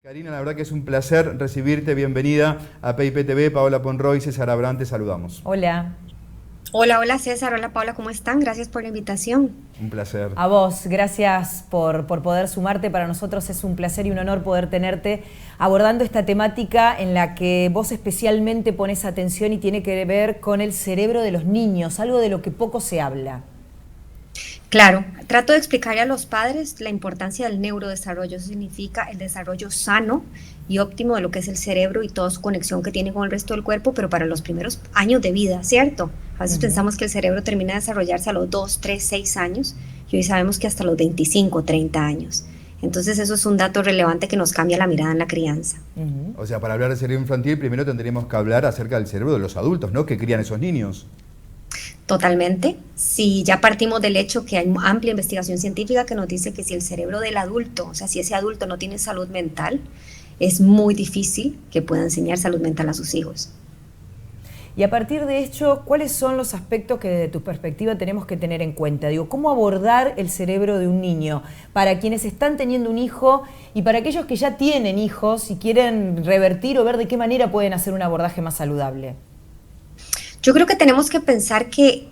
Karina, la verdad que es un placer recibirte, bienvenida a PIP TV, Paola Ponroy, César Abraham, te saludamos. Hola. Hola César, hola Paula, ¿cómo están? Gracias por la invitación. Un placer. A vos, gracias por poder sumarte. Para nosotros es un placer y un honor poder tenerte abordando esta temática en la que vos especialmente pones atención y tiene que ver con el cerebro de los niños, algo de lo que poco se habla. Claro, trato de explicarle a los padres la importancia del neurodesarrollo. Eso significa el desarrollo sano y óptimo de lo que es el cerebro y toda su conexión que tiene con el resto del cuerpo, pero para los primeros años de vida, ¿cierto? A veces pensamos que el cerebro termina de desarrollarse a los 2, 3, 6 años y hoy sabemos que hasta los 25, 30 años. Entonces eso es un dato relevante que nos cambia la mirada en la crianza. O sea, para hablar de cerebro infantil, primero tendríamos que hablar acerca del cerebro de los adultos, ¿no? Que crían esos niños. Totalmente. Si ya partimos del hecho que hay amplia investigación científica que nos dice que si el cerebro del adulto, o sea, si ese adulto no tiene salud mental, es muy difícil que pueda enseñar salud mental a sus hijos. Y a partir de hecho, ¿cuáles son los aspectos que desde tu perspectiva tenemos que tener en cuenta? Digo, ¿cómo abordar el cerebro de un niño? Para quienes están teniendo un hijo y para aquellos que ya tienen hijos y quieren revertir o ver de qué manera pueden hacer un abordaje más saludable. Yo creo que tenemos que pensar que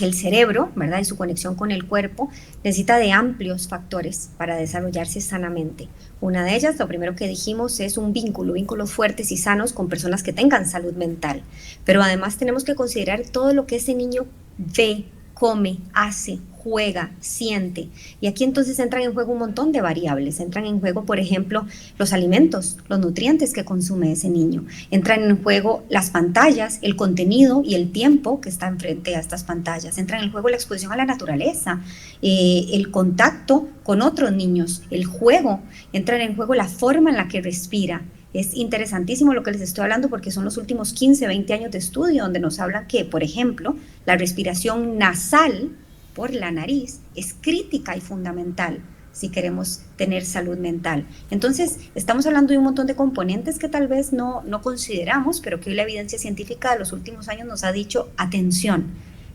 el cerebro, ¿verdad? Y su conexión con el cuerpo necesita de amplios factores para desarrollarse sanamente. Una de ellas, lo primero que dijimos, es un vínculos fuertes y sanos con personas que tengan salud mental. Pero además tenemos que considerar todo lo que ese niño ve, come, hace, juega, siente. Y aquí entonces entran en juego un montón de variables. Entran en juego, por ejemplo, los alimentos, los nutrientes que consume ese niño. Entran en juego las pantallas, el contenido y el tiempo que está enfrente a estas pantallas. Entran en juego la exposición a la naturaleza, el contacto con otros niños, el juego. Entran en juego la forma en la que respira. Es interesantísimo lo que les estoy hablando porque son los últimos 15, 20 años de estudio donde nos hablan que, por ejemplo, la respiración nasal por la nariz es crítica y fundamental si queremos tener salud mental. Entonces, estamos hablando de un montón de componentes que tal vez no consideramos, pero que hoy la evidencia científica de los últimos años nos ha dicho, atención,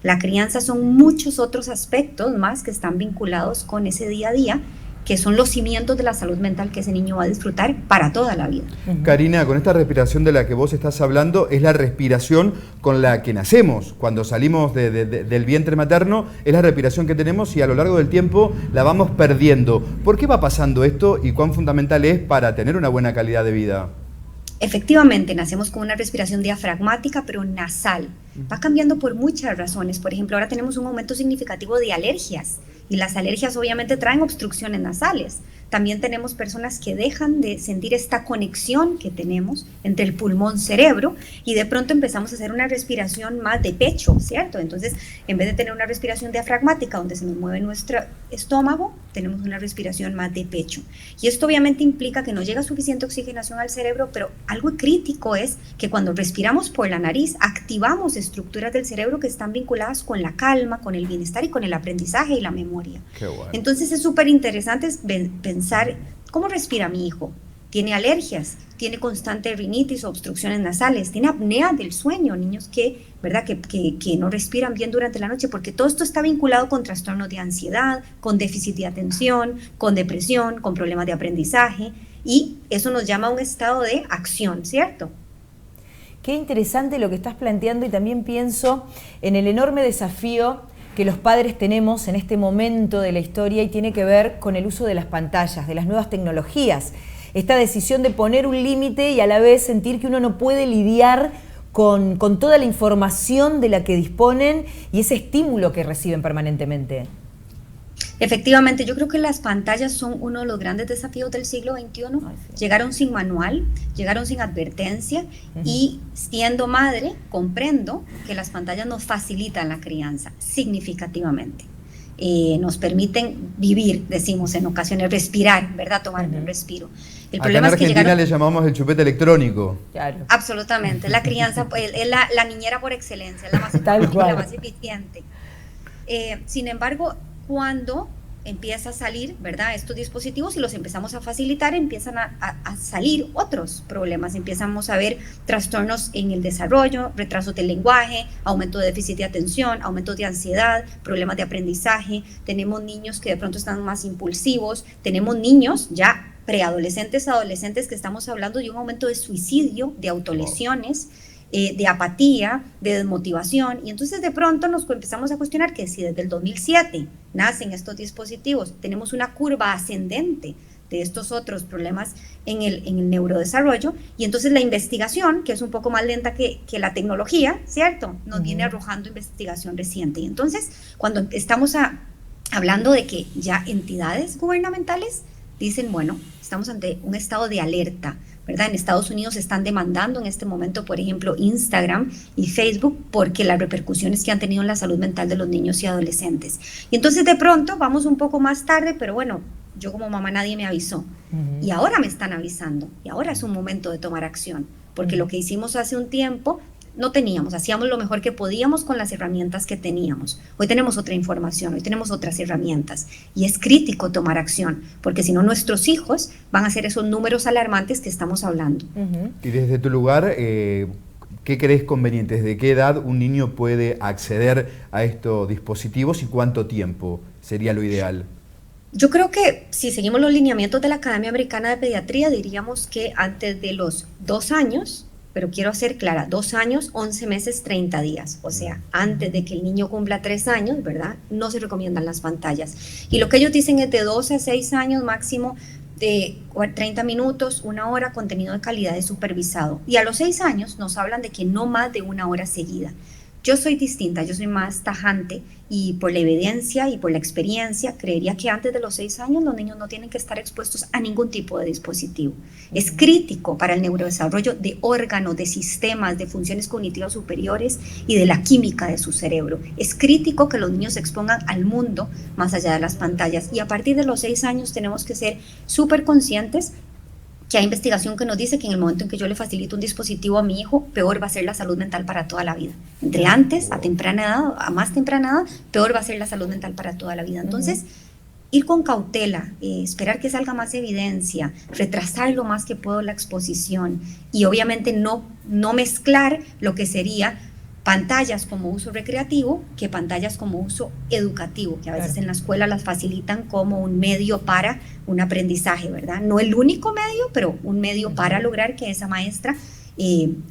la crianza son muchos otros aspectos más que están vinculados con ese día a día, que son los cimientos de la salud mental que ese niño va a disfrutar para toda la vida. Karina, con esta respiración de la que vos estás hablando, es la respiración con la que nacemos. Cuando salimos del vientre materno, es la respiración que tenemos y a lo largo del tiempo la vamos perdiendo. ¿Por qué va pasando esto y cuán fundamental es para tener una buena calidad de vida? Efectivamente, nacemos con una respiración diafragmática, pero nasal. Va cambiando por muchas razones. Por ejemplo, ahora tenemos un aumento significativo de alergias y las alergias obviamente traen obstrucciones nasales. También tenemos personas que dejan de sentir esta conexión que tenemos entre el pulmón-cerebro y de pronto empezamos a hacer una respiración más de pecho, ¿cierto? Entonces, en vez de tener una respiración diafragmática donde se nos mueve nuestro estómago, tenemos una respiración más de pecho. Y esto obviamente implica que no llega suficiente oxigenación al cerebro, pero algo crítico es que cuando respiramos por la nariz, activamos estructuras del cerebro que están vinculadas con la calma, con el bienestar y con el aprendizaje y la memoria. Qué bueno. Entonces es súper interesante pensar cómo respira mi hijo. Tiene alergias, tiene constante rinitis o obstrucciones nasales, tiene apnea del sueño, niños que, ¿verdad? que no respiran bien durante la noche, porque todo esto está vinculado con trastornos de ansiedad, con déficit de atención, con depresión, con problemas de aprendizaje, y eso nos llama a un estado de acción, ¿cierto? Qué interesante lo que estás planteando y también pienso en el enorme desafío que los padres tenemos en este momento de la historia y tiene que ver con el uso de las pantallas, de las nuevas tecnologías. Esta decisión de poner un límite y a la vez sentir que uno no puede lidiar con toda la información de la que disponen y ese estímulo que reciben permanentemente. Efectivamente, yo creo que las pantallas son uno de los grandes desafíos del siglo XXI. Llegaron sin manual, llegaron sin advertencia y siendo madre comprendo que las pantallas nos facilitan la crianza significativamente. Nos permiten vivir, decimos en ocasiones, respirar, ¿verdad? Tomar un respiro. El problema es que en Argentina le llamamos el chupete electrónico. Claro. Absolutamente, la crianza es la niñera por excelencia, es la más efectiva, la más eficiente. Sin embargo, cuando empieza a salir, ¿verdad?, estos dispositivos y los empezamos a facilitar, empiezan a salir otros problemas, empezamos a ver trastornos en el desarrollo, retrasos del lenguaje, aumento de déficit de atención, aumento de ansiedad, problemas de aprendizaje, tenemos niños que de pronto están más impulsivos, tenemos niños ya preadolescentes, adolescentes, que estamos hablando de un aumento de suicidio, de autolesiones, de apatía, de desmotivación, y entonces de pronto nos empezamos a cuestionar que si desde el 2007 nacen estos dispositivos, tenemos una curva ascendente de estos otros problemas en el neurodesarrollo, y entonces la investigación, que es un poco más lenta que la tecnología, ¿cierto?, nos viene arrojando investigación reciente. Y entonces, cuando estamos hablando de que ya entidades gubernamentales dicen, bueno, estamos ante un estado de alerta, ¿verdad? En Estados Unidos están demandando en este momento, por ejemplo, Instagram y Facebook, porque las repercusiones que han tenido en la salud mental de los niños y adolescentes. Y entonces de pronto vamos un poco más tarde, pero bueno, yo como mamá nadie me avisó. Y ahora me están avisando, y ahora es un momento de tomar acción, porque lo que hicimos hace un tiempo no teníamos, hacíamos lo mejor que podíamos con las herramientas que teníamos. Hoy tenemos otra información, hoy tenemos otras herramientas, y es crítico tomar acción, porque si no nuestros hijos van a ser esos números alarmantes que estamos hablando. Y desde tu lugar, ¿qué crees conveniente? ¿Desde qué edad un niño puede acceder a estos dispositivos y cuánto tiempo sería lo ideal? Yo creo que si seguimos los lineamientos de la Academia Americana de Pediatría, diríamos que antes de los 2 años, pero quiero ser clara, 2 años, 11 meses, 30 días. O sea, antes de que el niño cumpla 3 años, ¿verdad?, no se recomiendan las pantallas. Y lo que ellos dicen es de 12 a 6 años máximo, de 30 minutos, 1 hora, contenido de calidad y supervisado. Y a los 6 años nos hablan de que no más de 1 hora seguida. Yo soy distinta, yo soy más tajante, y por la evidencia y por la experiencia creería que antes de los 6 años los niños no tienen que estar expuestos a ningún tipo de dispositivo. Es crítico para el neurodesarrollo de órganos, de sistemas, de funciones cognitivas superiores y de la química de su cerebro. Es crítico que los niños se expongan al mundo más allá de las pantallas, y a partir de los 6 años tenemos que ser súper conscientes que hay investigación que nos dice que en el momento en que yo le facilito un dispositivo a mi hijo, peor va a ser la salud mental para toda la vida. Entre antes, a temprana edad, a más temprana edad, peor va a ser la salud mental para toda la vida. Entonces, ir con cautela, esperar que salga más evidencia, retrasar lo más que puedo la exposición, y obviamente no mezclar lo que sería pantallas como uso recreativo que pantallas como uso educativo, que a veces en la escuela las facilitan como un medio para un aprendizaje, ¿verdad? No el único medio, pero un medio para lograr que esa maestra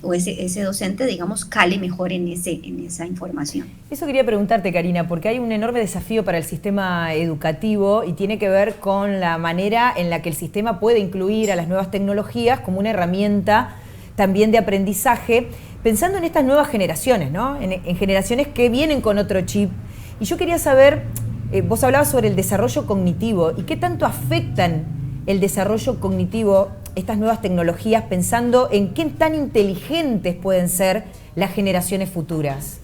o ese docente, digamos, cale mejor en esa información. Eso quería preguntarte, Karina, porque hay un enorme desafío para el sistema educativo y tiene que ver con la manera en la que el sistema puede incluir a las nuevas tecnologías como una herramienta también de aprendizaje, pensando en estas nuevas generaciones, ¿no? En generaciones que vienen con otro chip. Y yo quería saber, vos hablabas sobre el desarrollo cognitivo, y qué tanto afectan el desarrollo cognitivo estas nuevas tecnologías, pensando en qué tan inteligentes pueden ser las generaciones futuras.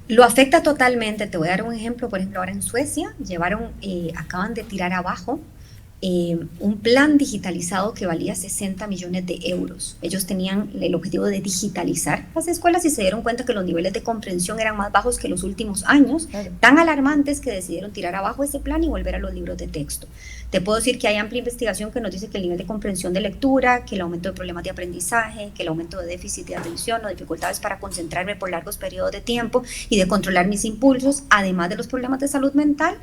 Lo afecta totalmente. Te voy a dar un ejemplo. Por ejemplo, ahora en Suecia acaban de tirar abajo un plan digitalizado que valía 60 millones de euros. Ellos tenían el objetivo de digitalizar las escuelas y se dieron cuenta que los niveles de comprensión eran más bajos que los últimos años, tan alarmantes que decidieron tirar abajo ese plan y volver a los libros de texto. Te puedo decir que hay amplia investigación que nos dice que el nivel de comprensión de lectura, que el aumento de problemas de aprendizaje, que el aumento de déficit de atención o dificultades para concentrarme por largos periodos de tiempo y de controlar mis impulsos, además de los problemas de salud mental,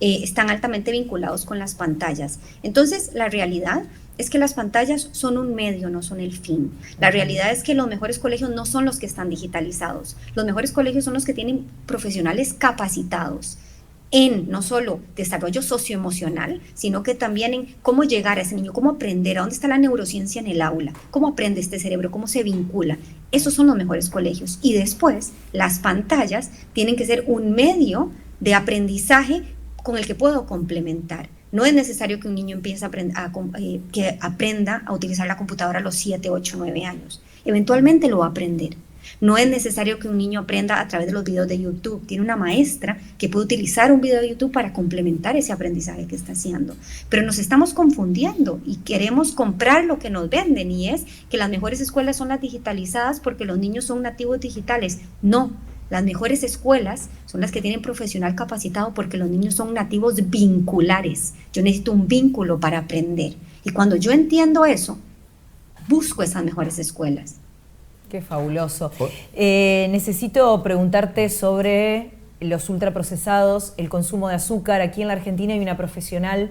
están altamente vinculados con las pantallas. Entonces, la realidad es que las pantallas son un medio, no son el fin. La realidad es que los mejores colegios no son los que están digitalizados. Los mejores colegios son los que tienen profesionales capacitados en no solo desarrollo socioemocional, sino que también en cómo llegar a ese niño, cómo aprender, a dónde está la neurociencia en el aula, cómo aprende este cerebro, cómo se vincula. Esos son los mejores colegios. Y después, las pantallas tienen que ser un medio de aprendizaje con el que puedo complementar. No es necesario que un niño empiece que aprenda a utilizar la computadora a los 7, 8, 9 años. Eventualmente lo va a aprender. No es necesario que un niño aprenda a través de los videos de YouTube. Tiene una maestra que puede utilizar un video de YouTube para complementar ese aprendizaje que está haciendo. Pero nos estamos confundiendo y queremos comprar lo que nos venden, y es que las mejores escuelas son las digitalizadas porque los niños son nativos digitales. No. Las mejores escuelas son las que tienen profesional capacitado porque los niños son nativos vinculares. Yo necesito un vínculo para aprender. Y cuando yo entiendo eso, busco esas mejores escuelas. Qué fabuloso. Necesito preguntarte sobre los ultraprocesados, el consumo de azúcar. Aquí en la Argentina hay una profesional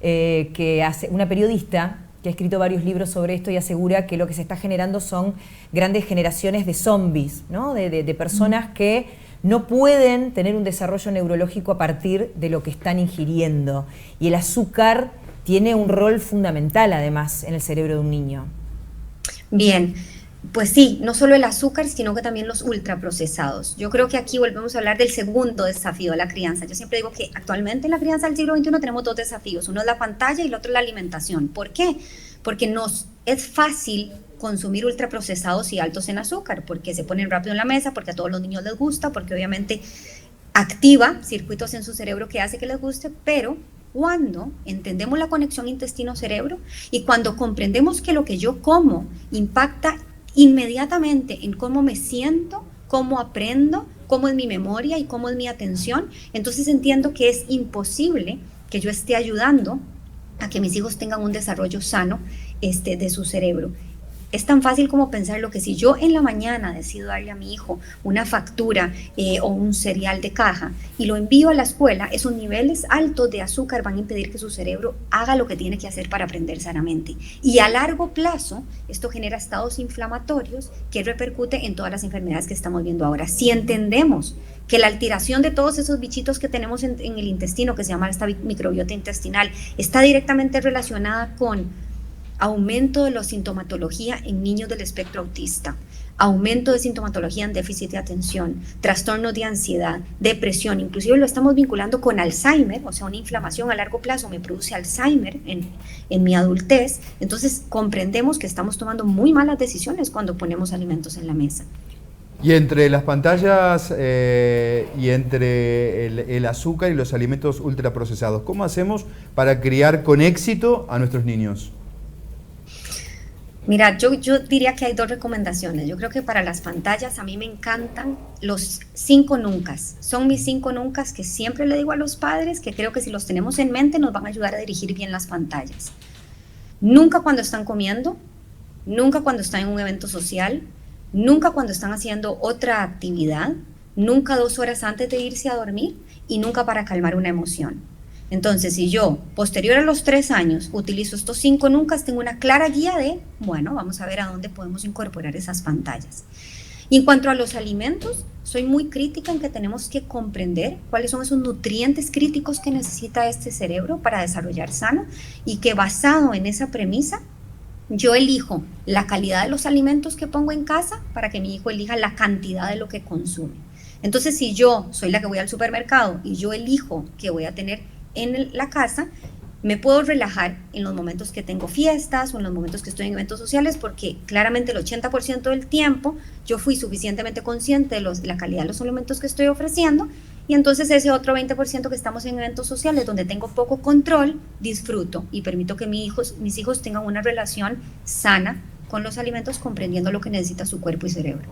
que hace una periodista que ha escrito varios libros sobre esto y asegura que lo que se está generando son grandes generaciones de zombies, ¿no? de personas que no pueden tener un desarrollo neurológico a partir de lo que están ingiriendo. Y el azúcar tiene un rol fundamental, además, en el cerebro de un niño. Bien, pues sí, no solo el azúcar, sino que también los ultraprocesados. Yo creo que aquí volvemos a hablar del segundo desafío de la crianza. Yo siempre digo que actualmente en la crianza del siglo XXI tenemos dos desafíos. Uno es la pantalla y el otro es la alimentación. ¿Por qué? Porque nos es fácil consumir ultraprocesados y altos en azúcar, porque se ponen rápido en la mesa, porque a todos los niños les gusta, porque obviamente activa circuitos en su cerebro que hace que les guste, pero cuando entendemos la conexión intestino-cerebro y cuando comprendemos que lo que yo como impacta inmediatamente en cómo me siento, cómo aprendo, cómo es mi memoria y cómo es mi atención, entonces entiendo que es imposible que yo esté ayudando a que mis hijos tengan un desarrollo sano de su cerebro. Es tan fácil como pensar lo que si yo en la mañana decido darle a mi hijo una factura o un cereal de caja y lo envío a la escuela, esos niveles altos de azúcar van a impedir que su cerebro haga lo que tiene que hacer para aprender sanamente. Y a largo plazo, esto genera estados inflamatorios que repercute en todas las enfermedades que estamos viendo ahora. Si entendemos que la alteración de todos esos bichitos que tenemos en el intestino, que se llama esta microbiota intestinal, está directamente relacionada con aumento de la sintomatología en niños del espectro autista, aumento de sintomatología en déficit de atención, trastornos de ansiedad, depresión, inclusive lo estamos vinculando con Alzheimer, o sea, una inflamación a largo plazo me produce Alzheimer en mi adultez. Entonces comprendemos que estamos tomando muy malas decisiones cuando ponemos alimentos en la mesa. Y entre las pantallas y entre el azúcar y los alimentos ultraprocesados, ¿cómo hacemos para criar con éxito a nuestros niños? Mira, yo diría que hay dos recomendaciones. Yo creo que para las pantallas a mí me encantan los 5 nuncas. Son mis 5 nuncas que siempre le digo a los padres, que creo que si los tenemos en mente nos van a ayudar a dirigir bien las pantallas. Nunca cuando están comiendo, nunca cuando están en un evento social, nunca cuando están haciendo otra actividad, nunca 2 horas antes de irse a dormir y nunca para calmar una emoción. Entonces, si yo, posterior a los 3 años, utilizo estos 5 nuncas, tengo una clara guía de, bueno, vamos a ver a dónde podemos incorporar esas pantallas. Y en cuanto a los alimentos, soy muy crítica en que tenemos que comprender cuáles son esos nutrientes críticos que necesita este cerebro para desarrollar sano y que basado en esa premisa, yo elijo la calidad de los alimentos que pongo en casa para que mi hijo elija la cantidad de lo que consume. Entonces, si yo soy la que voy al supermercado y yo elijo que voy a tener en la casa, me puedo relajar en los momentos que tengo fiestas o en los momentos que estoy en eventos sociales, porque claramente el 80% del tiempo yo fui suficientemente consciente de la calidad de los alimentos que estoy ofreciendo, y entonces ese otro 20% que estamos en eventos sociales donde tengo poco control, disfruto y permito que mis hijos tengan una relación sana con los alimentos, comprendiendo lo que necesita su cuerpo y cerebro.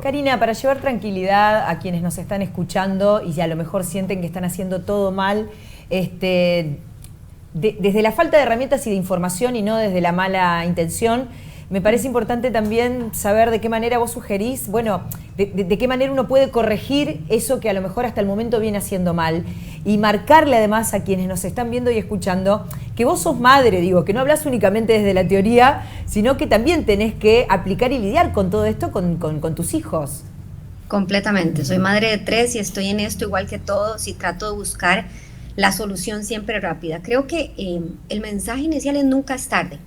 Karina, para llevar tranquilidad a quienes nos están escuchando y ya a lo mejor sienten que están haciendo todo mal, desde la falta de herramientas y de información y no desde la mala intención, me parece importante también saber de qué manera vos sugerís, bueno, de qué manera uno puede corregir eso que a lo mejor hasta el momento viene haciendo mal y marcarle además a quienes nos están viendo y escuchando que vos sos madre, digo, que no hablas únicamente desde la teoría, sino que también tenés que aplicar y lidiar con todo esto con tus hijos. Completamente, soy madre de 3 y estoy en esto igual que todos y trato de buscar la solución siempre rápida. Creo que el mensaje inicial es nunca es tarde.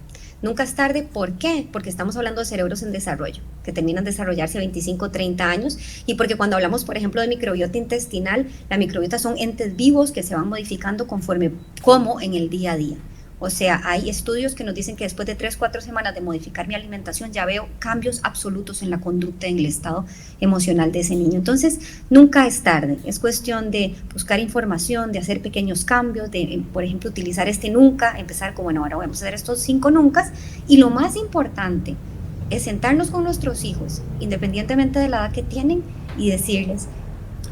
Nunca es tarde, ¿por qué? Porque estamos hablando de cerebros en desarrollo, que terminan de desarrollarse a 25 o 30 años, y porque cuando hablamos, por ejemplo, de microbiota intestinal, la microbiota son entes vivos que se van modificando conforme como en el día a día. O sea, hay estudios que nos dicen que después de 3-4 semanas de modificar mi alimentación ya veo cambios absolutos en la conducta, en el estado emocional de ese niño. Entonces, nunca es tarde. Es cuestión de buscar información, de hacer pequeños cambios, de, por ejemplo, utilizar nunca, empezar con, bueno, ahora vamos a hacer estos 5 nuncas. Y lo más importante es sentarnos con nuestros hijos, independientemente de la edad que tienen, y decirles,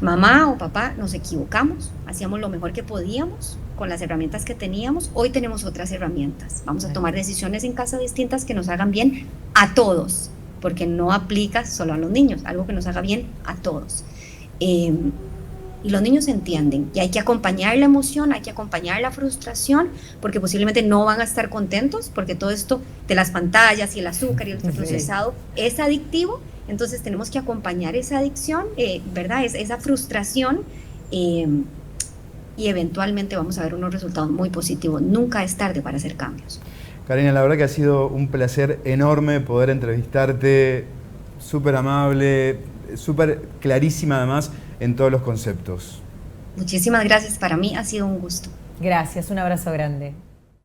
mamá o papá, nos equivocamos, hacíamos lo mejor que podíamos con las herramientas que teníamos, hoy tenemos otras herramientas, vamos a tomar decisiones en casa distintas que nos hagan bien a todos, porque no aplica solo a los niños, algo que nos haga bien a todos. Y los niños entienden, y hay que acompañar la emoción, hay que acompañar la frustración, porque posiblemente no van a estar contentos, porque todo esto de las pantallas y el azúcar y el ultraprocesado es adictivo. Entonces tenemos que acompañar esa adicción, ¿verdad? Esa frustración, y eventualmente vamos a ver unos resultados muy positivos. Nunca es tarde para hacer cambios. Karina, la verdad que ha sido un placer enorme poder entrevistarte, súper amable, súper clarísima además en todos los conceptos. Muchísimas gracias, para mí ha sido un gusto. Gracias, un abrazo grande.